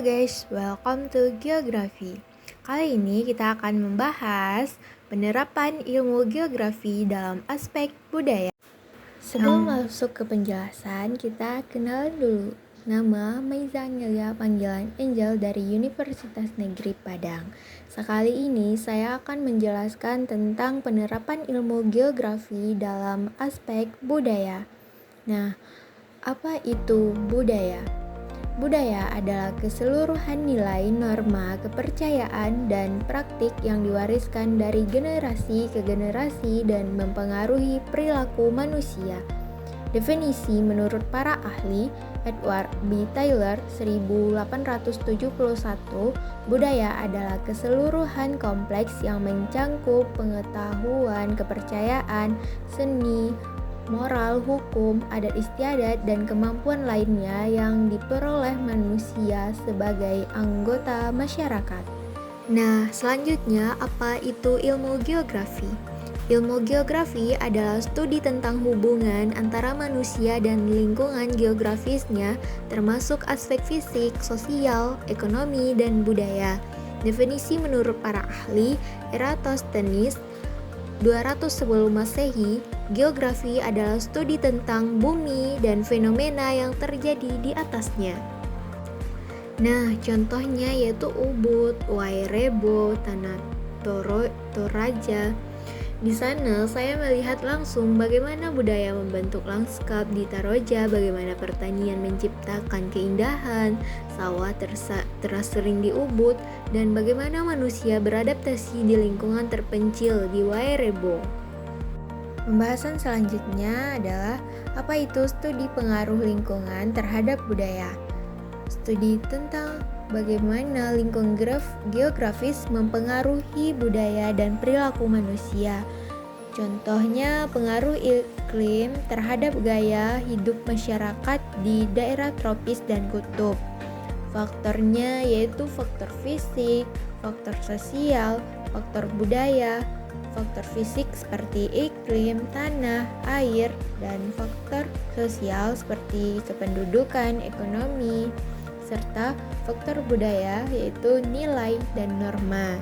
guys, welcome to Geografi. Kali ini kita akan membahas penerapan ilmu geografi dalam aspek budaya. Sebelum masuk ke penjelasan, kita kenalan dulu. Nama Maiza Anelia, panggilan Angel dari Universitas Negeri Padang. Sekali ini saya akan menjelaskan tentang penerapan ilmu geografi dalam aspek budaya. Nah, apa itu budaya? Budaya adalah keseluruhan nilai, norma, kepercayaan, dan praktik yang diwariskan dari generasi ke generasi dan mempengaruhi perilaku manusia. Definisi menurut para ahli, Edward B. Taylor 1871, budaya adalah keseluruhan kompleks yang mencangkup pengetahuan, kepercayaan, seni, moral, hukum, adat istiadat, dan kemampuan lainnya yang diperoleh manusia sebagai anggota masyarakat. Nah, selanjutnya apa itu ilmu geografi? Ilmu geografi adalah studi tentang hubungan antara manusia dan lingkungan geografisnya, termasuk aspek fisik, sosial, ekonomi, dan budaya. Definisi menurut para ahli, Eratosthenes 200 sebelum Masehi, geografi adalah studi tentang bumi dan fenomena yang terjadi di atasnya. Nah, contohnya yaitu Ubud, Wairebo, Tanah Toraja. Di sana saya melihat langsung bagaimana budaya membentuk lanskap di Taroja, bagaimana pertanian menciptakan keindahan, sawah terasering di Ubud, dan bagaimana manusia beradaptasi di lingkungan terpencil di Wairebo. Pembahasan selanjutnya adalah apa itu studi pengaruh lingkungan terhadap budaya. Studi tentang bagaimana lingkungan geografis mempengaruhi budaya dan perilaku manusia. Contohnya pengaruh iklim terhadap gaya hidup masyarakat di daerah tropis dan kutub. Faktornya yaitu faktor fisik, faktor sosial, faktor budaya, faktor fisik seperti iklim, tanah, air, dan faktor sosial seperti kependudukan, ekonomi, serta faktor budaya yaitu nilai dan norma.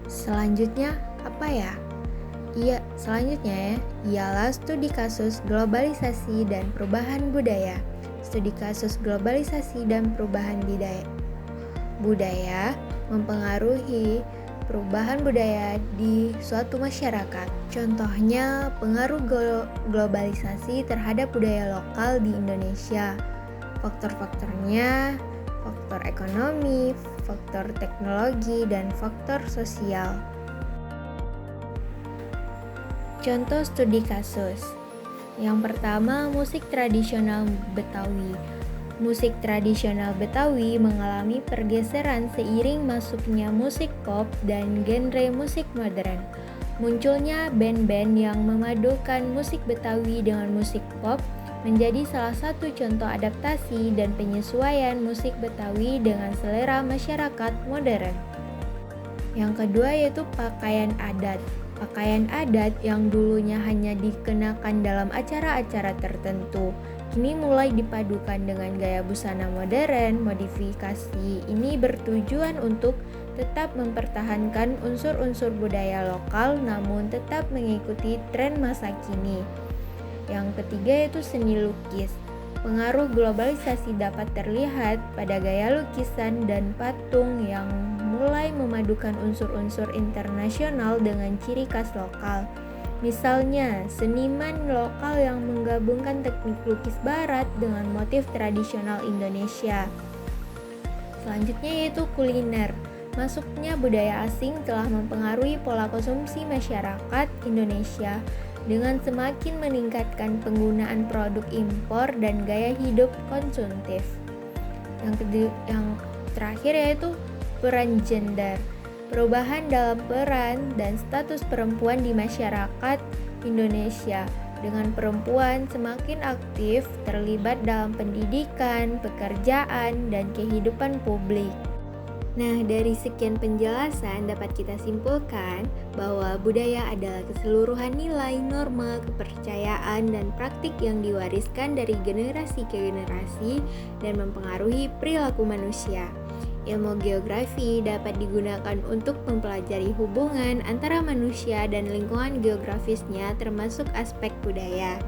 Selanjutnya apa ya? Selanjutnya ialah studi kasus globalisasi dan perubahan budaya. Studi kasus globalisasi dan perubahan budaya mempengaruhi perubahan budaya di suatu masyarakat. Contohnya pengaruh globalisasi terhadap budaya lokal di Indonesia. Faktor-faktornya, faktor ekonomi, faktor teknologi, dan faktor sosial. Contoh studi kasus. Yang pertama, musik tradisional Betawi. Musik tradisional Betawi mengalami pergeseran seiring masuknya musik pop dan genre musik modern. Munculnya band-band yang memadukan musik Betawi dengan musik pop menjadi salah satu contoh adaptasi dan penyesuaian musik Betawi dengan selera masyarakat modern. Yang kedua yaitu pakaian adat. Pakaian adat yang dulunya hanya dikenakan dalam acara-acara tertentu, kini mulai dipadukan dengan gaya busana modern. Modifikasi ini bertujuan untuk tetap mempertahankan unsur-unsur budaya lokal namun tetap mengikuti tren masa kini. Yang ketiga yaitu seni lukis. Pengaruh globalisasi dapat terlihat pada gaya lukisan dan patung yang mulai memadukan unsur-unsur internasional dengan ciri khas lokal. Misalnya, seniman lokal yang menggabungkan teknik lukis barat dengan motif tradisional Indonesia. Selanjutnya yaitu kuliner. Masuknya budaya asing telah mempengaruhi pola konsumsi masyarakat Indonesia dengan semakin meningkatkan penggunaan produk impor dan gaya hidup konsumtif. Yang terakhir yaitu peran gender. Perubahan dalam peran dan status perempuan di masyarakat Indonesia, dengan perempuan semakin aktif terlibat dalam pendidikan, pekerjaan, dan kehidupan publik. Nah, dari sekian penjelasan dapat kita simpulkan bahwa budaya adalah keseluruhan nilai, norma, kepercayaan, dan praktik yang diwariskan dari generasi ke generasi dan mempengaruhi perilaku manusia. Ilmu geografi dapat digunakan untuk mempelajari hubungan antara manusia dan lingkungan geografisnya termasuk aspek budaya.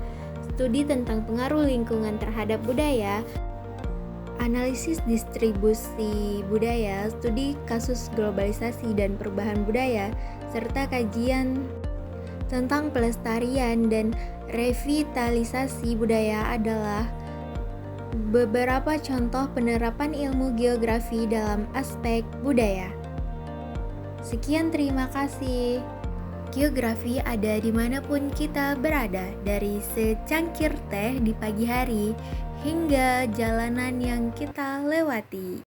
Studi tentang pengaruh lingkungan terhadap budaya, analisis distribusi budaya, studi kasus globalisasi dan perubahan budaya, serta kajian tentang pelestarian dan revitalisasi budaya adalah beberapa contoh penerapan ilmu geografi dalam aspek budaya. Sekian, terima kasih. Geografi ada dimanapun kita berada, dari secangkir teh di pagi hari hingga jalanan yang kita lewati.